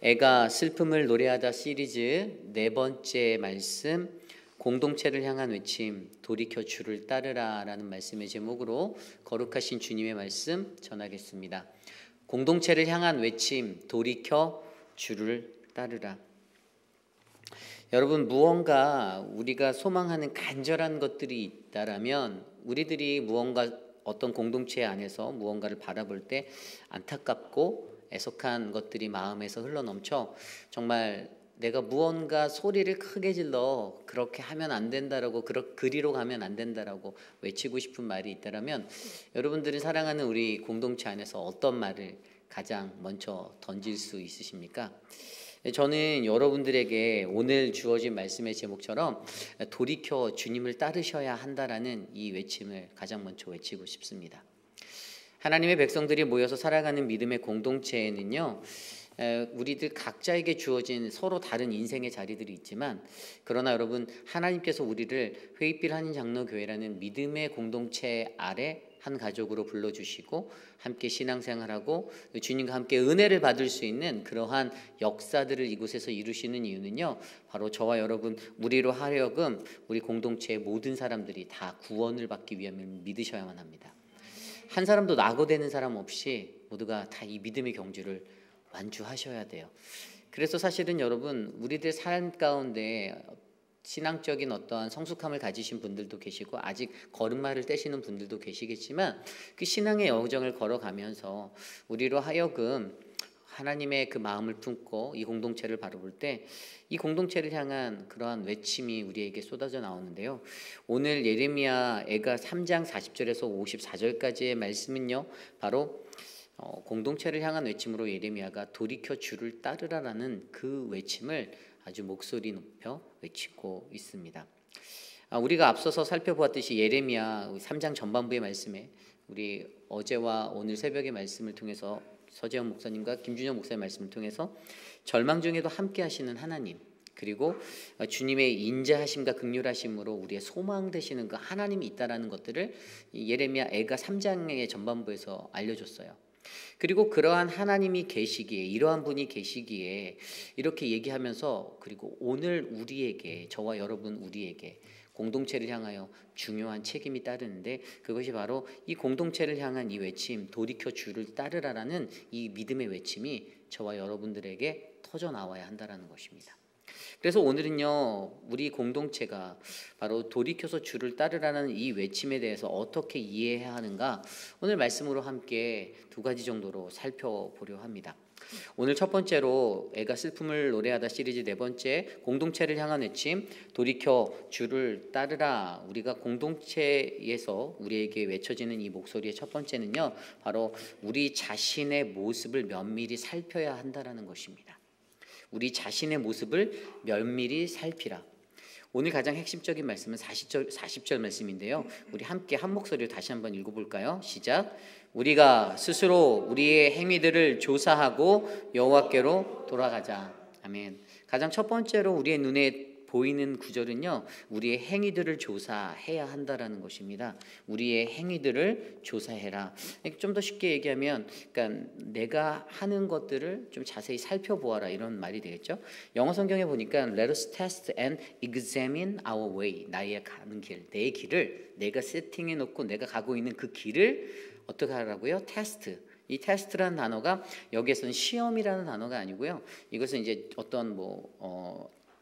애가 슬픔을 노래하다 시리즈 네 번째 말씀, 공동체를 향한 외침, 돌이켜 주를 따르라 라는 말씀의 제목으로 거룩하신 주님의 말씀 전하겠습니다. 공동체를 향한 외침, 돌이켜 주를 따르라. 여러분, 무언가 우리가 소망하는 간절한 것들이 있다라면 우리들이 무언가 어떤 공동체 안에서 무언가를 바라볼 때 안타깝고 애석한 것들이 마음에서 흘러넘쳐 정말 내가 무언가 소리를 크게 질러 그렇게 하면 안 된다라고 그리로 가면 안 된다라고 외치고 싶은 말이 있다라면 여러분들이 사랑하는 우리 공동체 안에서 어떤 말을 가장 먼저 던질 수 있으십니까? 저는 여러분들에게 오늘 주어진 말씀의 제목처럼 돌이켜 주님을 따르셔야 한다라는 이 외침을 가장 먼저 외치고 싶습니다. 하나님의 백성들이 모여서 살아가는 믿음의 공동체에는요, 우리들 각자에게 주어진 서로 다른 인생의 자리들이 있지만, 그러나 여러분, 하나님께서 우리를 회의필 한인장로교회라는 믿음의 공동체 아래 한 가족으로 불러주시고 함께 신앙생활하고 주님과 함께 은혜를 받을 수 있는 그러한 역사들을 이곳에서 이루시는 이유는요, 바로 저와 여러분 우리로 하여금 우리 공동체의 모든 사람들이 다 구원을 받기 위함을 믿으셔야만 합니다. 한 사람도 낙오되는 사람 없이 모두가 다 이 믿음의 경주를 완주하셔야 돼요. 그래서 사실은 여러분, 우리들 삶 가운데 신앙적인 어떠한 성숙함을 가지신 분들도 계시고 아직 걸음마를 떼시는 분들도 계시겠지만, 그 신앙의 여정을 걸어가면서 우리로 하여금 하나님의 그 마음을 품고 이 공동체를 바라볼 때 이 공동체를 향한 그러한 외침이 우리에게 쏟아져 나오는데요. 오늘 예레미야 애가 3장 40절에서 54절까지의 말씀은요, 바로 공동체를 향한 외침으로 예레미야가 돌이켜 주를 따르라라는 그 외침을 아주 목소리 높여 외치고 있습니다. 우리가 앞서서 살펴보았듯이 예레미야 3장 전반부의 말씀에 우리 어제와 오늘 새벽의 말씀을 통해서 서재원 목사님과 김준영 목사의 말씀을 통해서 절망 중에도 함께 하시는 하나님, 그리고 주님의 인자하심과 긍휼하심으로 우리의 소망 되시는 그 하나님이 있다라는 것들을 예레미야 애가 3장의 전반부에서 알려줬어요. 그리고 그러한 하나님이 계시기에, 이러한 분이 계시기에 이렇게 얘기하면서, 그리고 오늘 우리에게, 저와 여러분 우리에게 공동체를 향하여 중요한 책임이 따르는데, 그것이 바로 이 공동체를 향한 이 외침, 돌이켜 주를 따르라라는 이 믿음의 외침이 저와 여러분들에게 터져 나와야 한다는 것입니다. 그래서 오늘은요, 우리 공동체가 바로 돌이켜서 주를 따르라는 이 외침에 대해서 어떻게 이해해야 하는가, 오늘 말씀으로 함께 두 가지 정도로 살펴보려 합니다. 오늘 첫 번째로 애가 슬픔을 노래하다 시리즈 네 번째, 공동체를 향한 외침, 돌이켜 주를 따르라. 우리가 공동체에서 우리에게 외쳐지는 이 목소리의 첫 번째는요, 바로 우리 자신의 모습을 면밀히 살펴야 한다는 것입니다. 우리 자신의 모습을 면밀히 살피라. 오늘 가장 핵심적인 말씀은 40절 말씀인데요, 우리 함께 한 목소리로 다시 한번 읽어볼까요? 시작. 우리가 스스로 우리의 행위들을 조사하고 여호와께로 돌아가자. 아멘. 가장 첫 번째로 우리의 눈에 보이는 구절은요, 우리의 행위들을 조사해야 한다라는 것입니다. 우리의 행위들을 조사해라. 좀 더 쉽게 얘기하면, 그러니까 내가 하는 것들을 좀 자세히 살펴보아라, 이런 말이 되겠죠. 영어 성경에 보니까 Let us test and examine our way. 나의 가는 길, 내 길을 내가 세팅해 놓고 내가 가고 있는 그 길을 어떻게 하라고요? 테스트. 이 테스트라는 단어가 여기에서는 시험이라는 단어가 아니고요, 이것은 이제 어떤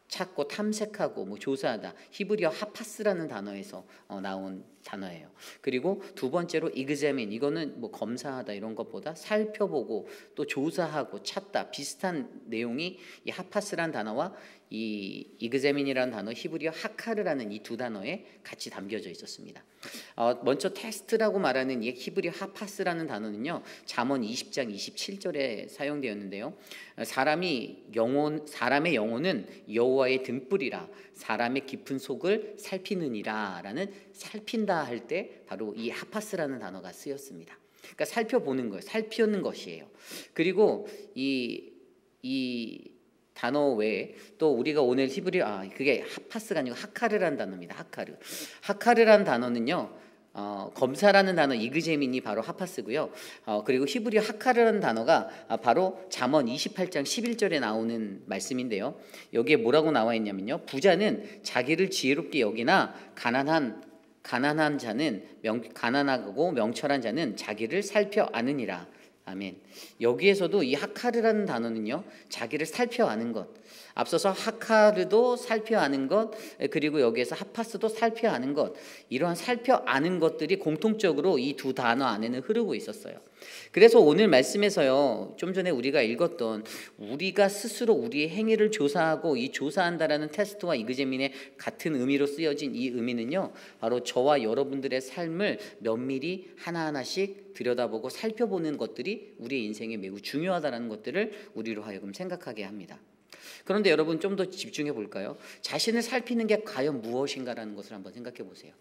찾고 탐색하고 조사하다, 히브리어 하파스라는 단어에서 나온 단어예요. 그리고 두 번째로 examine, 이거는 검사하다 이런 것보다 살펴보고 또 조사하고 찾다, 비슷한 내용이 이 하파스라는 단어와 이 examine이라는 단어, 히브리어 하카르라는 이 두 단어에 같이 담겨져 있었습니다. 먼저 테스트라고 말하는 이 히브리어 하파스라는 단어는요, 잠언 20장 27절에 사용되었는데요, 사람의 영혼은 여호와의 등불이라 사람의 깊은 속을 살피느니라 라는, 살핀다 할 때 바로 이 하파스라는 단어가 쓰였습니다. 그러니까 살펴보는 거예요. 살피는 것이에요. 그리고 이 단어 외에 또 우리가 오늘 히브리어, 그게 하파스가 아니고 하카르라는 단어입니다. 하카르라는 단어는요, 검사라는 단어 이그제민이 바로 하파스고요. 그리고 히브리어 하카르라는 단어가 바로 잠언 28장 11절에 나오는 말씀인데요. 여기에 뭐라고 나와 있냐면요. 부자는 자기를 지혜롭게 여기나 가난한 자는 가난하고 명철한 자는 자기를 살펴 아느니라. 아멘. 여기에서도 이 하카르라는 단어는요, 자기를 살펴 아는 것. 앞서서 하카르도 살펴 아는 것, 그리고 여기에서 하파스도 살펴 아는 것, 이러한 살펴 아는 것들이 공통적으로 이 두 단어 안에는 흐르고 있었어요. 그래서 오늘 말씀에서요, 좀 전에 우리가 읽었던 우리가 스스로 우리의 행위를 조사하고 이 조사한다라는 테스트와 이그제민의 같은 의미로 쓰여진 이 의미는요, 바로 저와 여러분들의 삶을 면밀히 하나하나씩 들여다보고 살펴보는 것들이 우리의 인생에 매우 중요하다는 것들을 우리로 하여금 생각하게 합니다. 그런데 여러분, 좀 더 집중해 볼까요? 자신을 살피는 게 과연 무엇인가라는 것을 한번 생각해 보세요.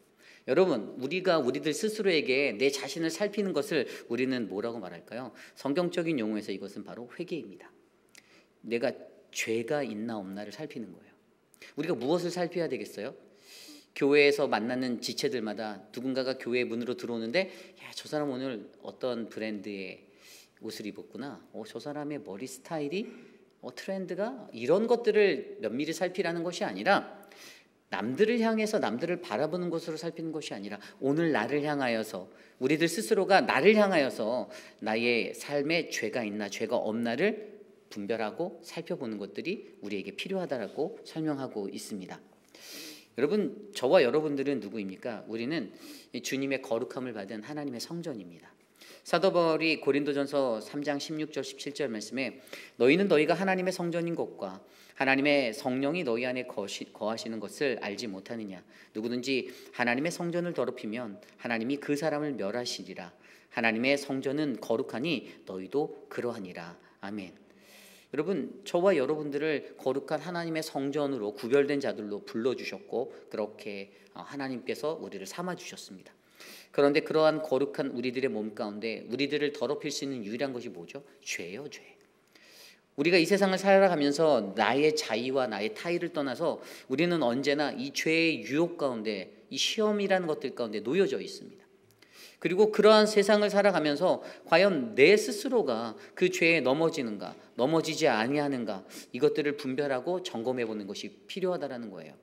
여러분, 우리들 스스로에게 내 자신을 살피는 것을 우리는 뭐라고 말할까요? 성경적인 용어에서 이것은 바로 회개입니다. 내가 죄가 있나 없나를 살피는 거예요. 우리가 무엇을 살펴야 되겠어요? 교회에서 만나는 지체들마다 누군가가 교회 문으로 들어오는데, 야, 저 사람 오늘 어떤 브랜드의 옷을 입었구나. 저 사람의 머리 스타일이 트렌드가, 이런 것들을 면밀히 살피라는 것이 아니라, 남들을 향해서 남들을 바라보는 것으로 살피는 것이 아니라, 오늘 나를 향하여서, 우리들 스스로가 나를 향하여서 나의 삶에 죄가 있나 죄가 없나를 분별하고 살펴보는 것들이 우리에게 필요하다라고 설명하고 있습니다. 여러분, 저와 여러분들은 누구입니까? 우리는 주님의 거룩함을 받은 하나님의 성전입니다. 사도 바울이 고린도전서 3장 16절 17절 말씀에 너희는 너희가 하나님의 성전인 것과 하나님의 성령이 너희 안에 거하시는 것을 알지 못하느냐. 누구든지 하나님의 성전을 더럽히면 하나님이 그 사람을 멸하시리라. 하나님의 성전은 거룩하니 너희도 그러하니라. 아멘. 여러분, 저와 여러분들을 거룩한 하나님의 성전으로 구별된 자들로 불러주셨고, 그렇게 하나님께서 우리를 삼아주셨습니다. 그런데 그러한 거룩한 우리들의 몸 가운데 우리들을 더럽힐 수 있는 유일한 것이 뭐죠? 죄예요, 죄. 우리가 이 세상을 살아가면서 나의 자의와 나의 타의를 떠나서 우리는 언제나 이 죄의 유혹 가운데, 이 시험이라는 것들 가운데 놓여져 있습니다. 그리고 그러한 세상을 살아가면서 과연 내 스스로가 그 죄에 넘어지는가, 넘어지지 아니하는가, 이것들을 분별하고 점검해 보는 것이 필요하다라는 거예요.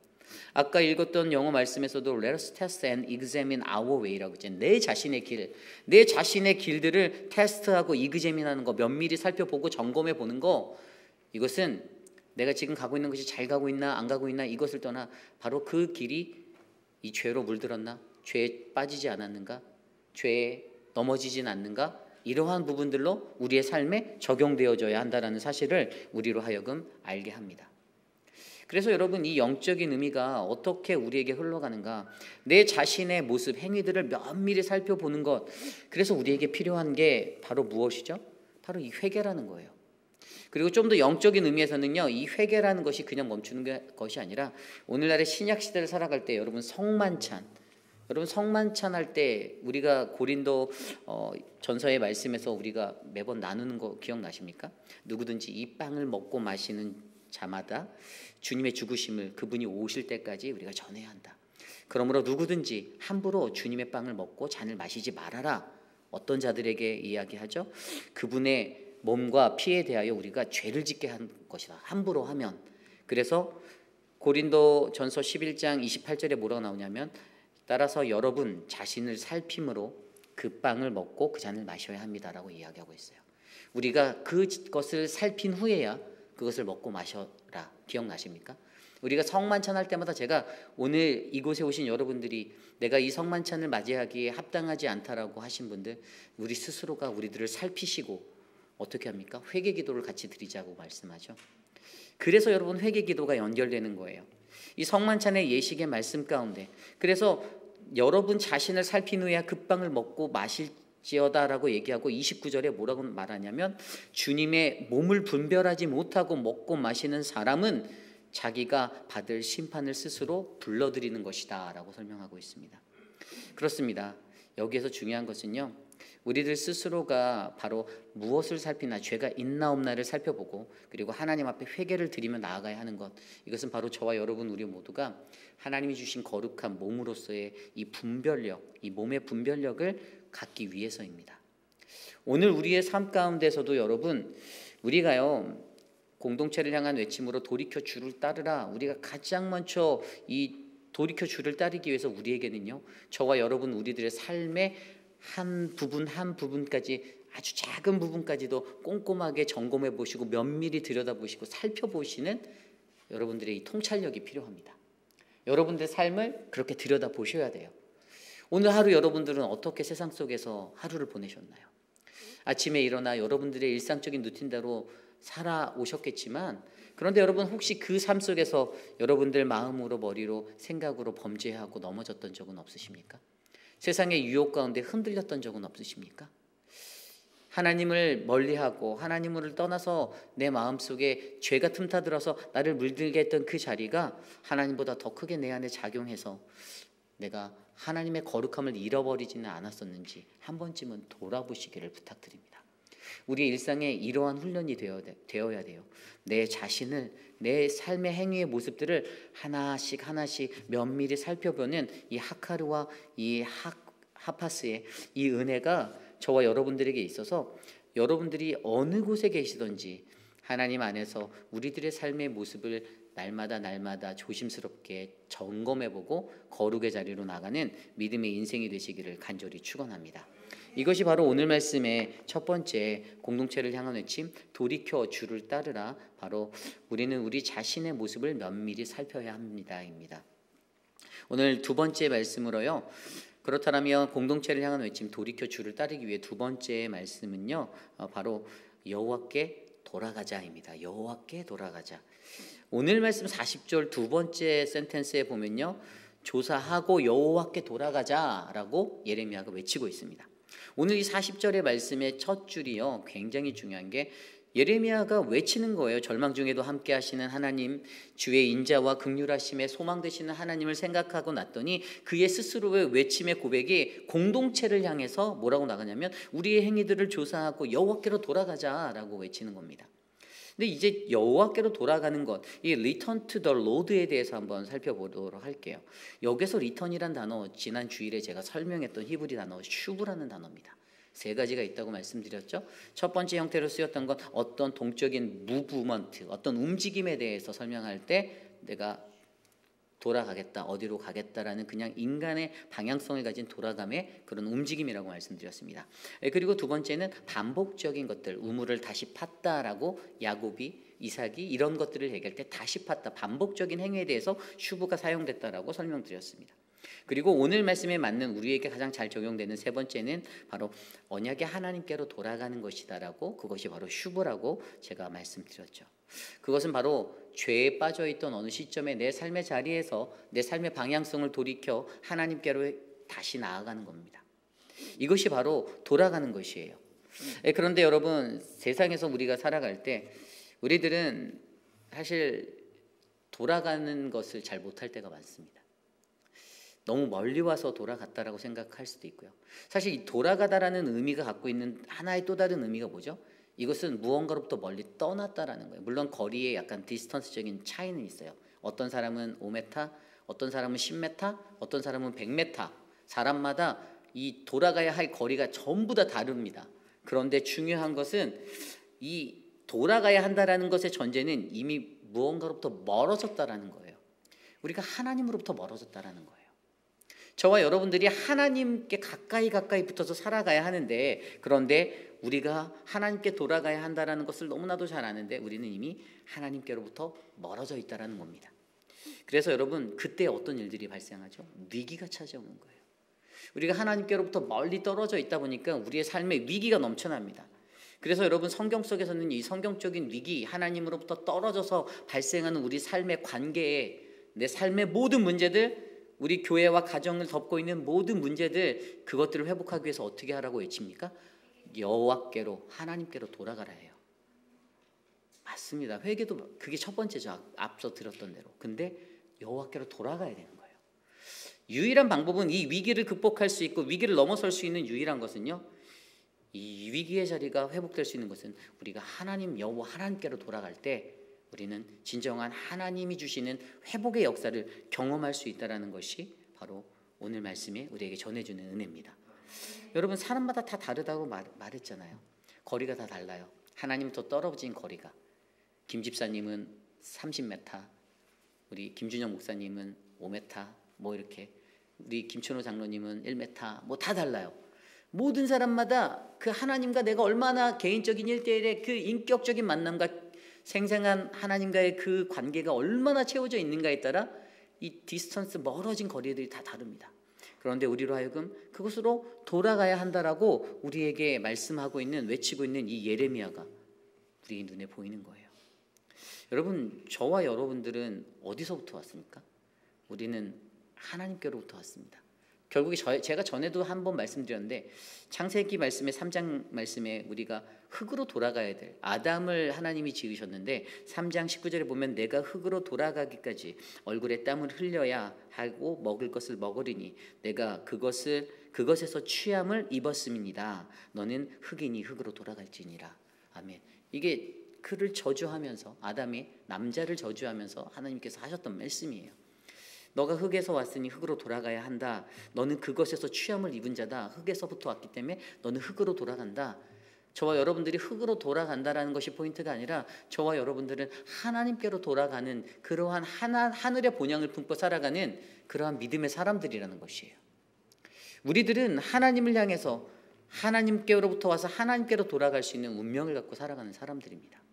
아까 읽었던 영어 말씀에서도 Let us test and examine our way라고 했죠. 내 자신의 길, 내 자신의 길들을 테스트하고 이그제민하는 거, 면밀히 살펴보고 점검해 보는 거, 이것은 내가 지금 가고 있는 것이 잘 가고 있나 안 가고 있나 이것을 떠나 바로 그 길이 이 죄로 물들었나, 죄에 빠지지 않았는가, 죄에 넘어지진 않는가, 이러한 부분들로 우리의 삶에 적용되어져야 한다는 사실을 우리로 하여금 알게 합니다. 그래서 여러분, 이 영적인 의미가 어떻게 우리에게 흘러가는가, 내 자신의 모습, 행위들을 면밀히 살펴보는 것, 그래서 우리에게 필요한 게 바로 무엇이죠? 바로 이 회개라는 거예요. 그리고 좀 더 영적인 의미에서는요, 이 회개라는 것이 그냥 멈추는 것이 아니라 오늘날의 신약 시대를 살아갈 때 여러분 성만찬 할 때 우리가 고린도 전서의 말씀에서 우리가 매번 나누는 거 기억나십니까? 누구든지 이 빵을 먹고 마시는 자마다 주님의 죽으심을 그분이 오실 때까지 우리가 전해야 한다. 그러므로 누구든지 함부로 주님의 빵을 먹고 잔을 마시지 말아라. 어떤 자들에게 이야기하죠? 그분의 몸과 피에 대하여 우리가 죄를 짓게 한 것이다. 함부로 하면. 그래서 고린도 전서 11장 28절에 뭐라고 나오냐면, 따라서 여러분 자신을 살핌으로 그 빵을 먹고 그 잔을 마셔야 합니다라고 이야기하고 있어요. 우리가 그것을 살핀 후에야 그것을 먹고 마셔라. 기억나십니까? 우리가 성만찬 할 때마다 제가 오늘 이곳에 오신 여러분들이 내가 이 성만찬을 맞이하기에 합당하지 않다라고 하신 분들, 우리 스스로가 우리들을 살피시고 어떻게 합니까? 회개 기도를 같이 드리자고 말씀하죠. 그래서 여러분, 회개 기도가 연결되는 거예요. 이 성만찬의 예식의 말씀 가운데, 그래서 여러분 자신을 살핀 후에 그 빵을 먹고 마실지어다라고 얘기하고 29절에 뭐라고 말하냐면, 주님의 몸을 분별하지 못하고 먹고 마시는 사람은 자기가 받을 심판을 스스로 불러들이는 것이다 라고 설명하고 있습니다. 그렇습니다. 여기에서 중요한 것은요, 우리들 스스로가 바로 무엇을 살피나 죄가 있나 없나를 살펴보고 그리고 하나님 앞에 회개를 드리며 나아가야 하는 것, 이것은 바로 저와 여러분 우리 모두가 하나님이 주신 거룩한 몸으로서의 이 분별력, 이 몸의 분별력을 갖기 위해서입니다. 오늘 우리의 삶 가운데서도 여러분, 우리가요 공동체를 향한 외침으로 돌이켜 주를 따르라, 우리가 가장 먼저 이 돌이켜 주를 따르기 위해서 우리에게는요, 저와 여러분 우리들의 삶의 한 부분 한 부분까지, 아주 작은 부분까지도 꼼꼼하게 점검해 보시고 면밀히 들여다보시고 살펴보시는 여러분들의 이 통찰력이 필요합니다. 여러분들의 삶을 그렇게 들여다보셔야 돼요. 오늘 하루 여러분들은 어떻게 세상 속에서 하루를 보내셨나요? 아침에 일어나 여러분들의 일상적인 루틴대로 살아오셨겠지만, 그런데 여러분 혹시 그 삶 속에서 여러분들 마음으로, 머리로, 생각으로 범죄하고 넘어졌던 적은 없으십니까? 세상의 유혹 가운데 흔들렸던 적은 없으십니까? 하나님을 멀리하고 하나님을 떠나서 내 마음속에 죄가 틈타들어서 나를 물들게 했던 그 자리가 하나님보다 더 크게 내 안에 작용해서 내가 하나님의 거룩함을 잃어버리지는 않았었는지 한 번쯤은 돌아보시기를 부탁드립니다. 우리의 일상에 이러한 훈련이 되어야 돼요. 내 자신을, 내 삶의 행위의 모습들을 하나씩 면밀히 살펴보는 이 하카르와 이 하파스의 이 은혜가 저와 여러분들에게 있어서 여러분들이 어느 곳에 계시든지 하나님 안에서 우리들의 삶의 모습을 날마다 조심스럽게 점검해보고 거룩의 자리로 나가는 믿음의 인생이 되시기를 간절히 축원합니다. 이것이 바로 오늘 말씀의 첫 번째 공동체를 향한 외침, 돌이켜 주를 따르라, 바로 우리는 우리 자신의 모습을 면밀히 살펴야 합니다입니다. 오늘 두 번째 말씀으로요, 그렇다면 공동체를 향한 외침, 돌이켜 주를 따르기 위해 두 번째 말씀은요, 바로 여호와께 돌아가자입니다. 여호와께 돌아가자. 오늘 말씀 40절 두 번째 센텐스에 보면요, 조사하고 여호와께 돌아가자라고 예레미야가 외치고 있습니다. 오늘 이 40절의 말씀의 첫 줄이요, 굉장히 중요한 게 예레미야가 외치는 거예요. 절망 중에도 함께 하시는 하나님, 주의 인자와 긍휼하심에 소망 되시는 하나님을 생각하고 났더니 그의 스스로의 외침의 고백이 공동체를 향해서 뭐라고 나가냐면 우리의 행위들을 조사하고 여호와께로 돌아가자라고 외치는 겁니다. 근데 이제 여호와께로 돌아가는 것, 이 return to the Lord에 대해서 한번 살펴보도록 할게요. 여기서 return이란 단어, 지난 주일에 제가 설명했던 히브리 단어 슈브라는 단어입니다. 세 가지가 있다고 말씀드렸죠. 첫 번째 형태로 쓰였던 건 어떤 동적인 무브먼트, 어떤 움직임에 대해서 설명할 때 내가 돌아가겠다, 어디로 가겠다라는 그냥 인간의 방향성을 가진 돌아감의 그런 움직임이라고 말씀드렸습니다. 그리고 두 번째는 반복적인 것들, 우물을 다시 팠다라고 야곱이, 이삭이 이런 것들을 얘기할 때 다시 팠다, 반복적인 행위에 대해서 슈브가 사용됐다라고 설명드렸습니다. 그리고 오늘 말씀에 맞는 우리에게 가장 잘 적용되는 세 번째는 바로 언약의 하나님께로 돌아가는 것이다라고, 그것이 바로 슈브라고 제가 말씀드렸죠. 그것은 바로 죄에 빠져있던 어느 시점에 내 삶의 자리에서 내 삶의 방향성을 돌이켜 하나님께로 다시 나아가는 겁니다. 이것이 바로 돌아가는 것이에요. 그런데 여러분, 세상에서 우리가 살아갈 때 우리들은 사실 돌아가는 것을 잘 못할 때가 많습니다. 너무 멀리 와서 돌아갔다라고 생각할 수도 있고요. 사실 이 돌아가다라는 의미가 갖고 있는 하나의 또 다른 의미가 뭐죠? 이것은 무언가로부터 멀리 떠났다라는 거예요. 물론 거리에 약간 디스턴스적인 차이는 있어요. 어떤 사람은 5m, 어떤 사람은 10m, 어떤 사람은 100m. 사람마다 이 돌아가야 할 거리가 전부 다 다릅니다. 그런데 중요한 것은 이 돌아가야 한다라는 것의 전제는 이미 무언가로부터 멀어졌다라는 거예요. 우리가 하나님으로부터 멀어졌다라는 거예요. 저와 여러분들이 하나님께 가까이 붙어서 살아가야 하는데, 그런데 우리가 하나님께 돌아가야 한다는 것을 너무나도 잘 아는데 우리는 이미 하나님께로부터 멀어져 있다는 겁니다. 그래서 여러분, 그때 어떤 일들이 발생하죠? 위기가 찾아오는 거예요. 우리가 하나님께로부터 멀리 떨어져 있다 보니까 우리의 삶에 위기가 넘쳐납니다. 그래서 여러분, 성경 속에서는 이 성경적인 위기, 하나님으로부터 떨어져서 발생하는 우리 삶의 관계에, 내 삶의 모든 문제들, 우리 교회와 가정을 덮고 있는 모든 문제들, 그것들을 회복하기 위해서 어떻게 하라고 외칩니까? 여호와께로, 하나님께로 돌아가라 해요. 맞습니다. 회개도 그게 첫 번째죠. 앞서 들었던 대로. 근데 여호와께로 돌아가야 되는 거예요. 유일한 방법은 이 위기를 극복할 수 있고 위기를 넘어설 수 있는 유일한 것은요, 이 위기의 자리가 회복될 수 있는 것은 우리가 하나님 여호와 하나님께로 돌아갈 때 우리는 진정한 하나님이 주시는 회복의 역사를 경험할 수 있다는 것이 바로 오늘 말씀이 우리에게 전해주는 은혜입니다. 여러분, 사람마다 다 다르다고 말했잖아요. 거리가 다 달라요. 하나님부터 떨어진 거리가. 김 집사님은 30m, 우리 김준영 목사님은 5m, 뭐 이렇게, 우리 김춘호 장로님은 1m, 뭐 다 달라요. 모든 사람마다 그 하나님과 내가 얼마나 개인적인 1대1의 그 인격적인 만남과 생생한 하나님과의 그 관계가 얼마나 채워져 있는가에 따라 이 디스턴스, 멀어진 거리들이 다 다릅니다. 그런데 우리로 하여금 그곳으로 돌아가야 한다라고 우리에게 말씀하고 있는, 외치고 있는 이 예레미야가 우리 눈에 보이는 거예요. 여러분, 저와 여러분들은 어디서부터 왔습니까? 우리는 하나님께로부터 왔습니다. 결국에 제가 전에도 한번 말씀드렸는데, 창세기 말씀의 3장 말씀에 우리가 흙으로 돌아가야 될, 아담을 하나님이 지으셨는데 3장 19절에 보면 내가 흙으로 돌아가기까지 얼굴에 땀을 흘려야 하고 먹을 것을 먹으리니 내가 그것에서 취함을 입었음이니라. 너는 흙이니 흙으로 돌아갈지니라. 아멘. 이게 그를 저주하면서, 아담이 남자를 저주하면서 하나님께서 하셨던 말씀이에요. 너가 흙에서 왔으니 흙으로 돌아가야 한다. 너는 그것에서 취함을 입은 자다. 흙에서부터 왔기 때문에 너는 흙으로 돌아간다. 저와 여러분들이 흙으로 돌아간다라는 것이 포인트가 아니라 저와 여러분들은 하나님께로 돌아가는 그러한 하늘의 본향을 품고 살아가는 그러한 믿음의 사람들이라는 것이에요. 우리들은 하나님을 향해서 하나님께로부터 와서 하나님께로 돌아갈 수 있는 운명을 갖고 살아가는 사람들입니다.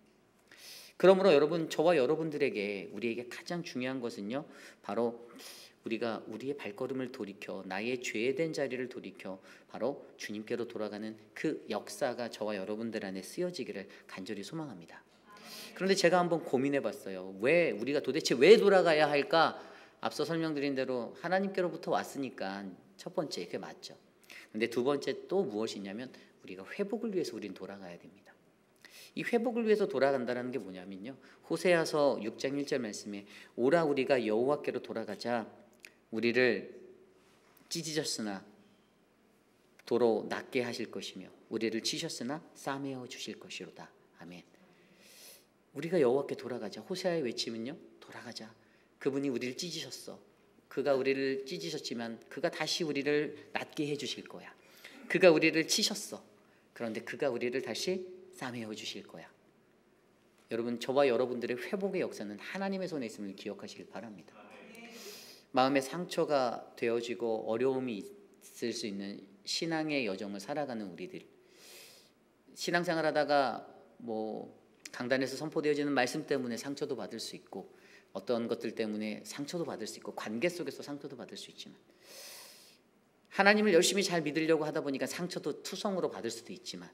그러므로 여러분, 저와 여러분들에게, 우리에게 가장 중요한 것은요, 바로 우리가 우리의 발걸음을 돌이켜 나의 죄된 자리를 돌이켜 바로 주님께로 돌아가는 그 역사가 저와 여러분들 안에 쓰여지기를 간절히 소망합니다. 그런데 제가 한번 고민해 봤어요. 우리가 도대체 왜 돌아가야 할까? 앞서 설명드린 대로 하나님께로부터 왔으니까 첫 번째, 그게 맞죠. 근데 두 번째 또 무엇이냐면 우리가 회복을 위해서 우리는 돌아가야 됩니다. 이 회복을 위해서 돌아간다는 게 뭐냐면요, 호세아서 6장 1절 말씀에 오라 우리가 여호와께로 돌아가자. 우리를 찢으셨으나 도로 낫게 하실 것이며 우리를 치셨으나 싸매어 주실 것이로다. 아멘. 우리가 여호와께 돌아가자. 호세아의 외침은요, 돌아가자. 그분이 우리를 찢으셨어. 그가 우리를 찢으셨지만 그가 다시 우리를 낫게 해주실 거야. 그가 우리를 치셨어. 그런데 그가 우리를 다시 싸매어 주실 거야. 여러분, 저와 여러분들의 회복의 역사는 하나님의 손에 있음을 기억하시길 바랍니다. 마음에 상처가 되어지고 어려움이 있을 수 있는 신앙의 여정을 살아가는 우리들, 신앙생활 하다가 강단에서 선포되어지는 말씀 때문에 상처도 받을 수 있고, 어떤 것들 때문에 상처도 받을 수 있고, 관계 속에서 상처도 받을 수 있지만, 하나님을 열심히 잘 믿으려고 하다 보니까 상처도 투성으로 받을 수도 있지만,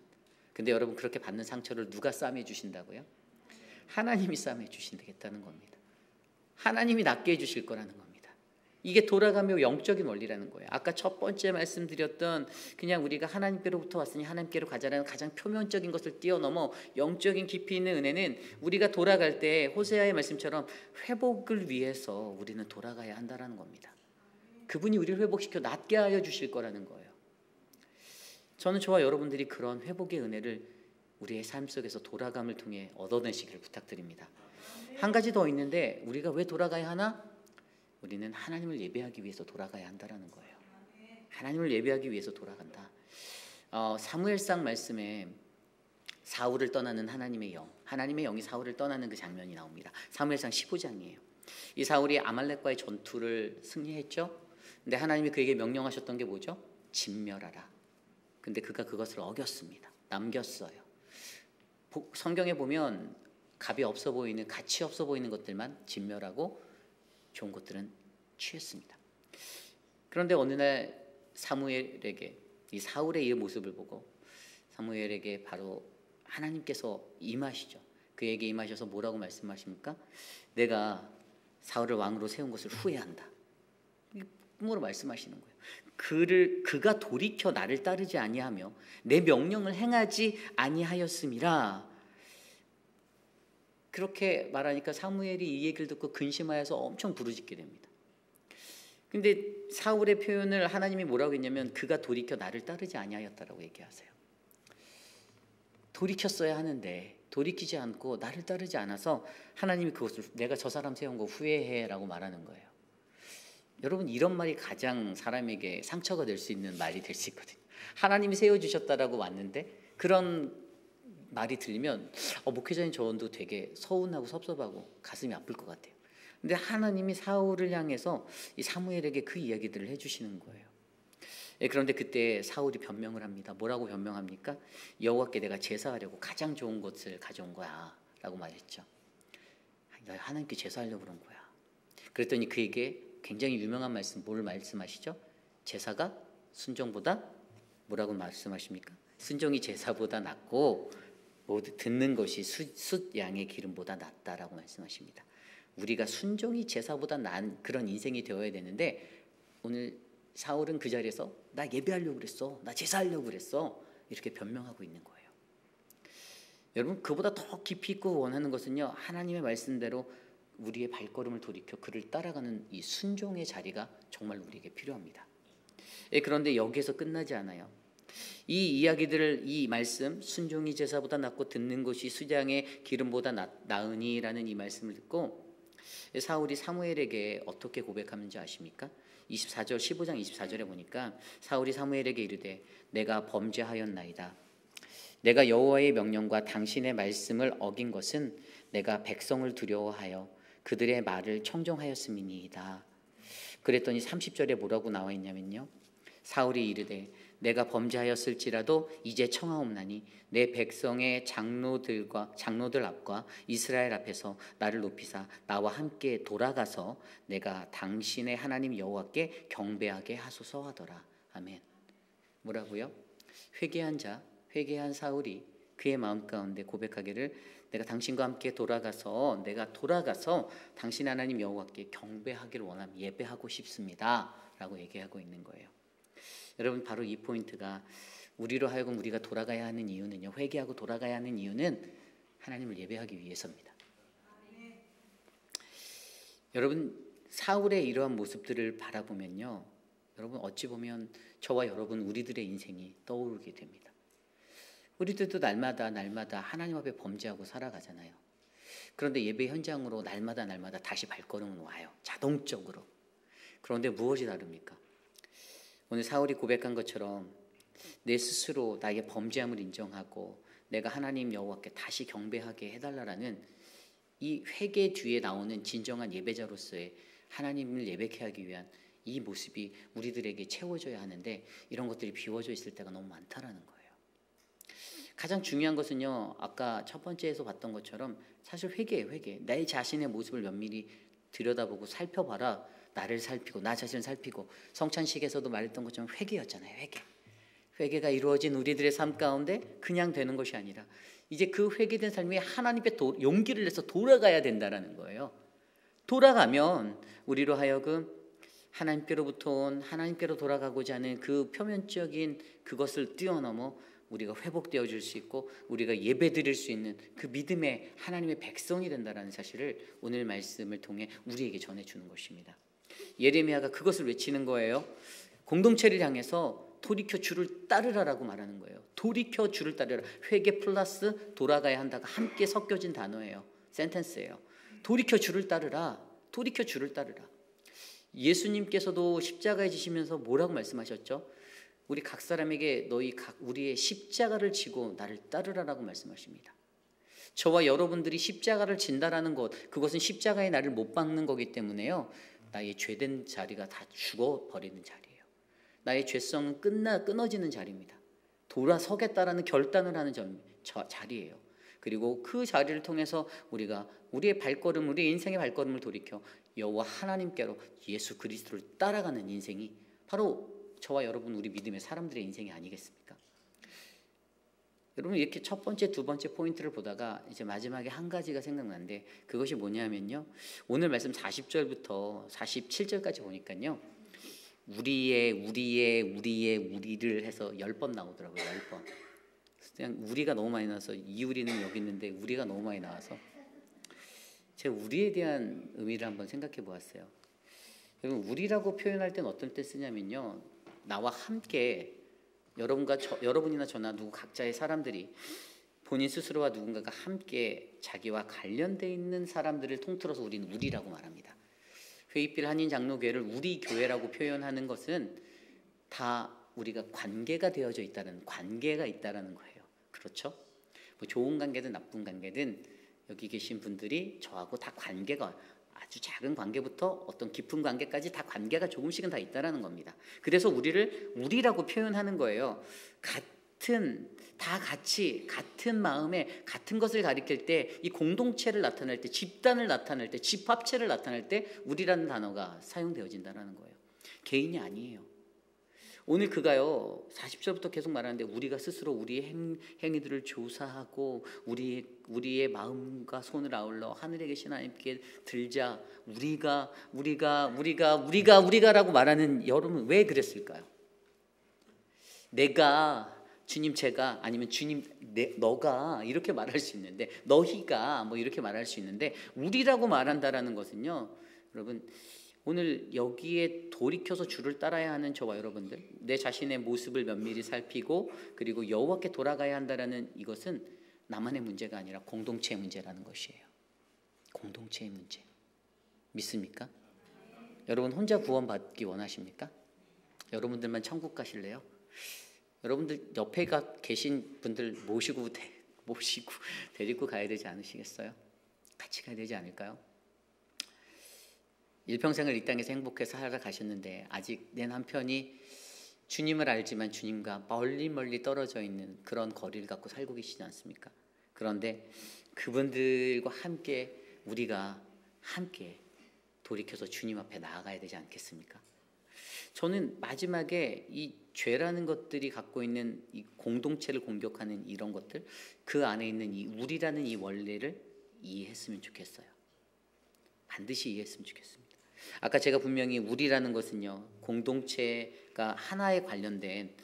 근데 여러분, 그렇게 받는 상처를 누가 싸매 주신다고요? 하나님이 싸매 주신다겠다는 겁니다. 하나님이 낫게 해주실 거라는 겁니다. 이게 돌아가며 영적인 원리라는 거예요. 아까 첫 번째 말씀드렸던 그냥 우리가 하나님께로부터 왔으니 하나님께로 가자라는 가장 표면적인 것을 뛰어넘어 영적인 깊이 있는 은혜는 우리가 돌아갈 때 호세아의 말씀처럼 회복을 위해서 우리는 돌아가야 한다는 겁니다. 그분이 우리를 회복시켜 낫게 하여 주실 거라는 거예요. 저는 저와 여러분들이 그런 회복의 은혜를 우리의 삶 속에서 돌아감을 통해 얻어내시기를 부탁드립니다. 한 가지 더 있는데, 우리가 왜 돌아가야 하나? 우리는 하나님을 예배하기 위해서 돌아가야 한다는 거예요. 하나님을 예배하기 위해서 돌아간다. 사무엘상 말씀에 사울을 떠나는 하나님의 영이 사울을 떠나는 그 장면이 나옵니다. 사무엘상 15장이에요. 이 사울이 아말렉과의 전투를 승리했죠. 근데 하나님이 그에게 명령하셨던 게 뭐죠? 진멸하라. 근데 그가 그것을 어겼습니다. 남겼어요. 성경에 보면 값이 없어 보이는, 가치 없어 보이는 것들만 진멸하고 좋은 것들은 취했습니다. 그런데 어느 날 사무엘에게, 이 사울의 이 모습을 보고 사무엘에게 바로 하나님께서 임하시죠. 그에게 임하셔서 뭐라고 말씀하십니까? 내가 사울을 왕으로 세운 것을 후회한다. 꿈으로 말씀하시는 거예요. 그가 돌이켜 나를 따르지 아니하며 내 명령을 행하지 아니하였음이라. 그렇게 말하니까 사무엘이 이 얘기를 듣고 근심하여서 엄청 부르짖게 됩니다. 근데 사울의 표현을 하나님이 뭐라고 했냐면 그가 돌이켜 나를 따르지 아니하였다라고 얘기하세요. 돌이켰어야 하는데 돌이키지 않고 나를 따르지 않아서 하나님이 그것을 내가 저 사람 세운 거 후회해라고 말하는 거예요. 여러분, 이런 말이 가장 사람에게 상처가 될 수 있는 말이 될 수 있거든요. 하나님이 세워주셨다라고 왔는데 그런 말이 들리면 목회자인 저도 되게 서운하고 섭섭하고 가슴이 아플 것 같아요. 근데 하나님이 사울을 향해서 이 사무엘에게 그 이야기들을 해주시는 거예요. 그런데 그때 사울이 변명을 합니다. 뭐라고 변명합니까? 여호와께 내가 제사하려고 가장 좋은 것을 가져온 거야 라고 말했죠. 하나님께 제사하려고 그런 거야. 그랬더니 그에게 굉장히 유명한 말씀, 뭘 말씀하시죠? 제사가 순종보다 뭐라고 말씀하십니까? 순종이 제사보다 낫고 모두 듣는 것이 숫 양의 기름보다 낫다라고 말씀하십니다. 우리가 순종이 제사보다 나은 그런 인생이 되어야 되는데 오늘 사울은 그 자리에서 나 예배하려고 그랬어, 나 제사하려고 그랬어, 이렇게 변명하고 있는 거예요. 여러분, 그보다 더 깊이 있고 원하는 것은요, 하나님의 말씀대로 우리의 발걸음을 돌이켜 그를 따라가는 이 순종의 자리가 정말 우리에게 필요합니다. 그런데 여기에서 끝나지 않아요. 이 이야기들을, 이 말씀, 순종이 제사보다 낫고 듣는 것이 수장의 기름보다 나으니라는 이 말씀을 듣고 사울이 사무엘에게 어떻게 고백하는지 아십니까? 24절 15장 24절에 보니까 사울이 사무엘에게 이르되 내가 범죄하였나이다. 내가 여호와의 명령과 당신의 말씀을 어긴 것은 내가 백성을 두려워하여 그들의 말을 청종하였음이니이다. 그랬더니 30절에 뭐라고 나와 있냐면요, 사울이 이르되 내가 범죄하였을지라도 이제 청하옵나니 내 백성의 장로들 앞과 이스라엘 앞에서 나를 높이사 나와 함께 돌아가서 내가 당신의 하나님 여호와께 경배하게 하소서 하더라. 아멘. 뭐라고요? 회개한 사울이 그의 마음 가운데 고백하기를 내가 당신과 함께 돌아가서 당신 하나님 여호와께 경배하기를 원합니다. 예배하고 싶습니다 라고 얘기하고 있는 거예요. 여러분, 바로 이 포인트가 우리로 하여금 우리가 돌아가야 하는 이유는요, 회개하고 돌아가야 하는 이유는 하나님을 예배하기 위해서입니다. 여러분, 사울의 이러한 모습들을 바라보면요, 여러분 어찌 보면 저와 여러분 우리들의 인생이 떠오르게 됩니다. 우리들도 날마다 하나님 앞에 범죄하고 살아가잖아요. 그런데 예배 현장으로 날마다 다시 발걸음은 와요, 자동적으로. 그런데 무엇이 다릅니까? 오늘 사울이 고백한 것처럼 내 스스로 나의 범죄함을 인정하고 내가 하나님 여호와께 다시 경배하게 해달라는 이 회개 뒤에 나오는 진정한 예배자로서의 하나님을 예배케 하기 위한 이 모습이 우리들에게 채워져야 하는데 이런 것들이 비워져 있을 때가 너무 많다라는 거예요. 가장 중요한 것은요, 아까 첫 번째에서 봤던 것처럼 사실 회개예요. 회개. 내 자신의 모습을 면밀히 들여다보고 살펴봐라. 나를 살피고 나 자신을 살피고, 성찬식에서도 말했던 것처럼 회개였잖아요. 회개가 이루어진 우리들의 삶 가운데 그냥 되는 것이 아니라 이제 그 회개된 삶이 하나님께 용기를 내서 돌아가야 된다는 거예요. 돌아가면 우리로 하여금 하나님께로부터 온, 하나님께로 돌아가고자 하는 그 표면적인 그것을 뛰어넘어 우리가 회복되어질 수 있고 우리가 예배드릴 수 있는 그 믿음의 하나님의 백성이 된다는 사실을 오늘 말씀을 통해 우리에게 전해주는 것입니다. 예레미야가 그것을 외치는 거예요. 공동체를 향해서 돌이켜 주를 따르라라고 말하는 거예요. 돌이켜 주를 따르라. 회개 플러스 돌아가야 한다가 함께 섞여진 단어예요. 센텐스예요. 돌이켜 주를 따르라. 돌이켜 주를 따르라. 예수님께서도 십자가에 지시면서 뭐라고 말씀하셨죠? 우리 각 사람에게 너희 각 우리의 십자가를 지고 나를 따르라라고 말씀하십니다. 저와 여러분들이 십자가를 진다라는 것, 그것은 십자가에 나를 못 박는 거기 때문에요, 나의 죄된 자리가 다 죽어버리는 자리예요. 나의 죄성은 끊어지는 자리입니다. 돌아서겠다라는 결단을 하는 자리예요. 그리고 그 자리를 통해서 우리가 우리의 발걸음, 우리의 인생의 발걸음을 돌이켜 여호와 하나님께로 예수 그리스도를 따라가는 인생이 바로 저와 여러분 우리 믿음의 사람들의 인생이 아니겠습니까? 여러분, 이렇게 첫 번째, 두 번째 포인트를 보다가 이제 마지막에 한 가지가 생각나는데 그것이 뭐냐면요, 오늘 말씀 40절부터 47절까지 보니까요, 우리를 해서 10번 나오더라고요. 10번. 그냥 우리가 너무 많이 나와서 이 우리는 여기 있는데 우리가 너무 많이 나와서 제가 우리에 대한 의미를 한번 생각해 보았어요. 여러분, 우리라고 표현할 때는 어떨 때 쓰냐면요, 나와 함께 여러분이나 저나 누구 각자의 사람들이 본인 스스로와 누군가가 함께 자기와 관련되어 있는 사람들을 통틀어서 우리는 우리라고 말합니다. 회의필 한인장로교회를 우리 교회라고 표현하는 것은 다 우리가 관계가 되어져 있다는, 관계가 있다는 거예요. 그렇죠? 뭐 좋은 관계든 나쁜 관계든 여기 계신 분들이 저하고 다 관계가, 아주 작은 관계부터 어떤 깊은 관계까지 다 관계가 조금씩은 다 있다라는 겁니다. 그래서 우리를 우리라고 표현하는 거예요. 다 같이 같은 마음에 같은 것을 가리킬 때, 이 공동체를 나타낼 때, 집단을 나타낼 때, 집합체를 나타낼 때 우리라는 단어가 사용되어진다는 거예요. 개인이 아니에요. 오늘 그가요 40절부터 계속 말하는데, 우리가 스스로 우리의 행위들을 조사하고 우리의 마음과 손을 아울러 하늘에 계신 하나님께 들자. 우리가라고 말하는, 여러분 왜 그랬을까요? 내가, 주님 제가, 아니면 주님 너가 이렇게 말할 수 있는데, 너희가 뭐 이렇게 말할 수 있는데, 우리라고 말한다라는 것은요, 여러분 오늘 여기에 돌이켜서 주를 따라야 하는 저와 여러분들, 내 자신의 모습을 면밀히 살피고 그리고 여호와께 돌아가야 한다라는, 이것은 나만의 문제가 아니라 공동체의 문제라는 것이에요. 공동체의 문제. 믿습니까? 여러분 혼자 구원받기 원하십니까? 여러분들만 천국 가실래요? 여러분들 옆에 계신 분들 모시고 데리고 가야 되지 않으시겠어요? 같이 가야 되지 않을까요? 일평생을 이 땅에서 행복해서 살아가셨는데 아직 내 남편이 주님을 알지만 주님과 멀리 떨어져 있는 그런 거리를 갖고 살고 계시지 않습니까? 그런데 그분들과 함께 우리가 함께 돌이켜서 주님 앞에 나아가야 되지 않겠습니까? 저는 마지막에 이 죄라는 것들이 갖고 있는 이 공동체를 공격하는 이런 것들, 그 안에 있는 이 우리라는 이 원리를 이해했으면 좋겠어요. 반드시 이해했으면 좋겠습니다. 아까 제가 분명히 우리라는 것은요, 공동체가 하나에 관련된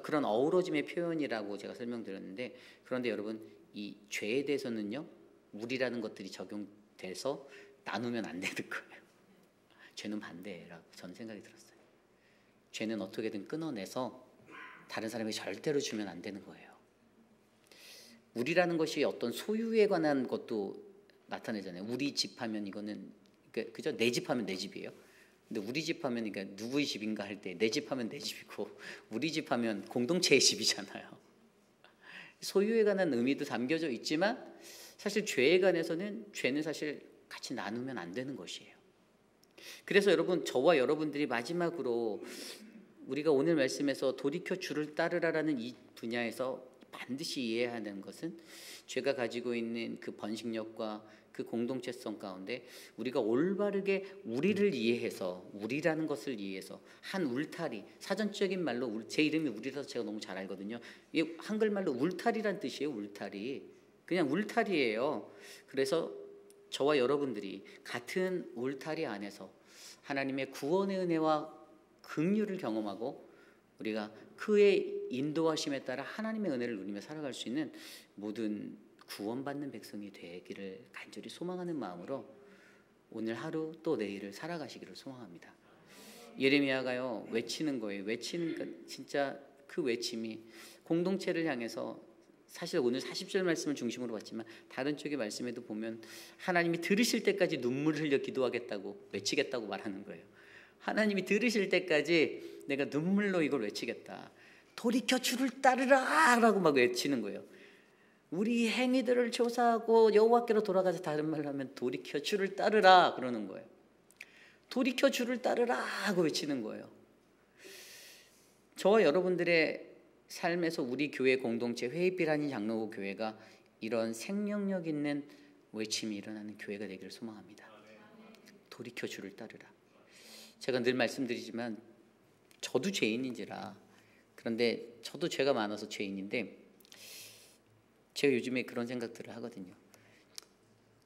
그런 어우러짐의 표현이라고 제가 설명드렸는데, 그런데 여러분 이 죄에 대해서는요, 우리라는 것들이 적용돼서 나누면 안 되는 거예요. 죄는 반대라고 저는 생각이 들었어요. 죄는 어떻게든 끊어내서 다른 사람에게 절대로 주면 안 되는 거예요. 우리라는 것이 어떤 소유에 관한 것도 나타내잖아요. 우리 집 하면 이거는, 그죠? 내 집 하면 내 집이에요. 근데 우리 집 하면, 그러니까 누구의 집인가 할 때 내 집 하면 내 집이고, 우리 집 하면 공동체의 집이잖아요. 소유에 관한 의미도 담겨져 있지만 사실 죄에 관해서는, 죄는 사실 같이 나누면 안 되는 것이에요. 그래서 여러분, 저와 여러분들이 마지막으로 우리가 오늘 말씀에서 돌이켜 주를 따르라라는 이 분야에서 반드시 이해해야 하는 것은, 죄가 가지고 있는 그 번식력과 그 공동체성 가운데 우리가 올바르게 우리를 이해해서, 우리라는 것을 이해해서 한 울타리, 사전적인 말로 제 이름이 우리라서 제가 너무 잘 알거든요. 이게 한글말로 울타리란 뜻이에요. 울타리, 그냥 울타리예요. 그래서 저와 여러분들이 같은 울타리 안에서 하나님의 구원의 은혜와 긍휼을 경험하고 우리가 그의 인도하심에 따라 하나님의 은혜를 누리며 살아갈 수 있는 모든 구원받는 백성이 되기를 간절히 소망하는 마음으로 오늘 하루 또 내일을 살아가시기를 소망합니다. 예레미야가요 외치는 거예요. 외치는, 진짜 그 외침이 공동체를 향해서, 사실 오늘 40절 말씀을 중심으로 봤지만 다른 쪽의 말씀에도 보면 하나님이 들으실 때까지 눈물을 흘려 기도하겠다고, 외치겠다고 말하는 거예요. 하나님이 들으실 때까지 내가 눈물로 이걸 외치겠다. 돌이켜 주를 따르라 라고 막 외치는 거예요. 우리 행위들을 조사하고 여호와께로 돌아가서, 다른 말로 하면 돌이켜 주를 따르라 그러는 거예요. 돌이켜 주를 따르라 하고 외치는 거예요. 저와 여러분들의 삶에서 우리 교회 공동체, 회의필 한인 장로교 교회가 이런 생명력 있는 외침이 일어나는 교회가 되기를 소망합니다. 돌이켜 주를 따르라. 제가 늘 말씀드리지만 저도 죄인인지라, 그런데 저도 죄가 많아서 죄인인데, 제가 요즘에 그런 생각들을 하거든요.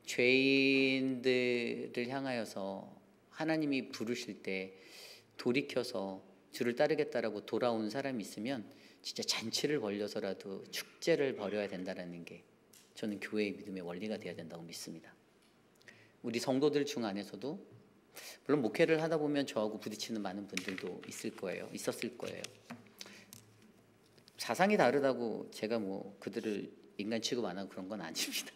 죄인들을 향하여서 하나님이 부르실 때 돌이켜서 주를 따르겠다라고 돌아오는 사람이 있으면 진짜 잔치를 벌려서라도 축제를 벌여야 된다는 게 저는 교회의 믿음의 원리가 되어야 된다고 믿습니다. 우리 성도들 중 안에서도 물론 목회를 하다 보면 저하고 부딪히는 많은 분들도 있었을 거예요. 사상이 다르다고 제가 뭐 그들을 인간 취급 안 하고 그런 건 아닙니다.